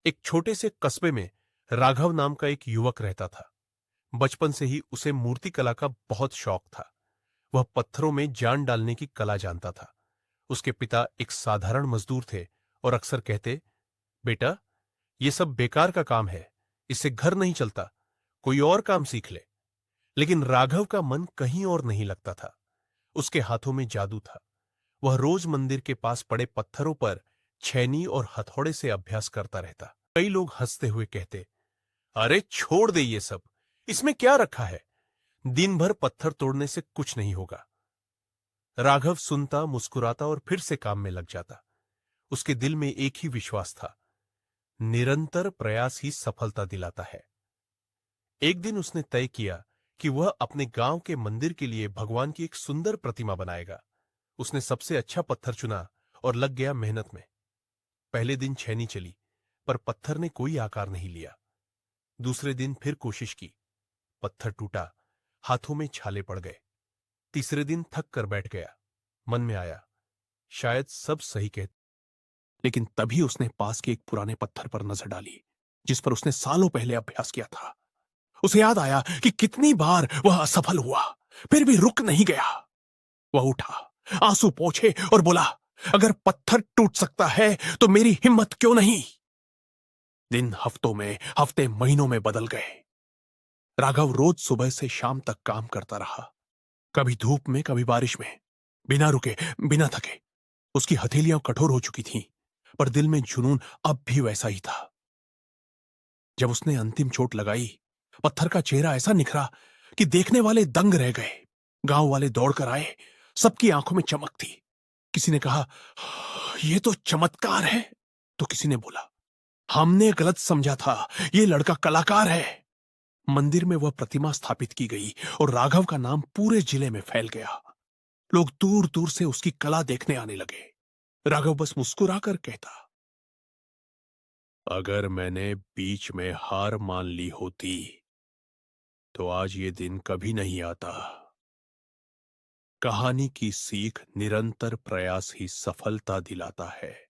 एक छोटे से कस्बे में राघव नाम का एक युवक रहता था। बचपन से ही उसे मूर्ति कला का बहुत शौक था। वह पत्थरों में जान डालने की कला जानता था। उसके पिता एक साधारण मजदूर थे और अक्सर कहते, बेटा, ये सब बेकार का काम है, इससे घर नहीं चलता, कोई और काम सीख ले। लेकिन राघव का मन कहीं और नहीं लगता था। उसके हाथों में जादू था। वह रोज मंदिर के पास पड़े पत्थरों पर छैनी और हथौड़े से अभ्यास करता रहता। कई लोग हंसते हुए कहते, अरे छोड़ दे ये सब, इसमें क्या रखा है, दिन भर पत्थर तोड़ने से कुछ नहीं होगा। राघव सुनता, मुस्कुराता और फिर से काम में लग जाता। उसके दिल में एक ही विश्वास था, निरंतर प्रयास ही सफलता दिलाता है। एक दिन उसने तय किया कि वह अपने गांव के मंदिर के लिए भगवान की एक सुंदर प्रतिमा बनाएगा। उसने सबसे अच्छा पत्थर चुना और लग गया मेहनत में। पहले दिन छैनी चली, पर पत्थर ने कोई आकार नहीं लिया। दूसरे दिन फिर कोशिश की, पत्थर टूटा, हाथों में छाले पड़ गए। तीसरे दिन थक कर बैठ गया। मन में आया, शायद सब सही कहते। लेकिन तभी उसने पास के एक पुराने पत्थर पर नजर डाली, जिस पर उसने सालों पहले अभ्यास किया था। उसे याद आया कि कितनी बार वह असफल हुआ, फिर भी रुक नहीं गया। वह उठा, आंसू पोंछे और बोला, अगर पत्थर टूट सकता है तो मेरी हिम्मत क्यों नहीं। दिन हफ्तों में, हफ्ते महीनों में बदल गए। राघव रोज सुबह से शाम तक काम करता रहा, कभी धूप में, कभी बारिश में, बिना रुके, बिना थके। उसकी हथेलियां कठोर हो चुकी थीं, पर दिल में जुनून अब भी वैसा ही था। जब उसने अंतिम चोट लगाई, पत्थर का चेहरा ऐसा निखरा कि देखने वाले दंग रह गए। गांव वाले दौड़कर आए, सबकी आंखों में चमक थी। किसी ने कहा, यह तो चमत्कार है। तो किसी ने बोला, हमने गलत समझा था, यह लड़का कलाकार है। मंदिर में वह प्रतिमा स्थापित की गई और राघव का नाम पूरे जिले में फैल गया। लोग दूर दूर से उसकी कला देखने आने लगे। राघव बस मुस्कुराकर कहता, अगर मैंने बीच में हार मान ली होती तो आज ये दिन कभी नहीं आता। कहानी की सीख, निरंतर प्रयास ही सफलता दिलाता है।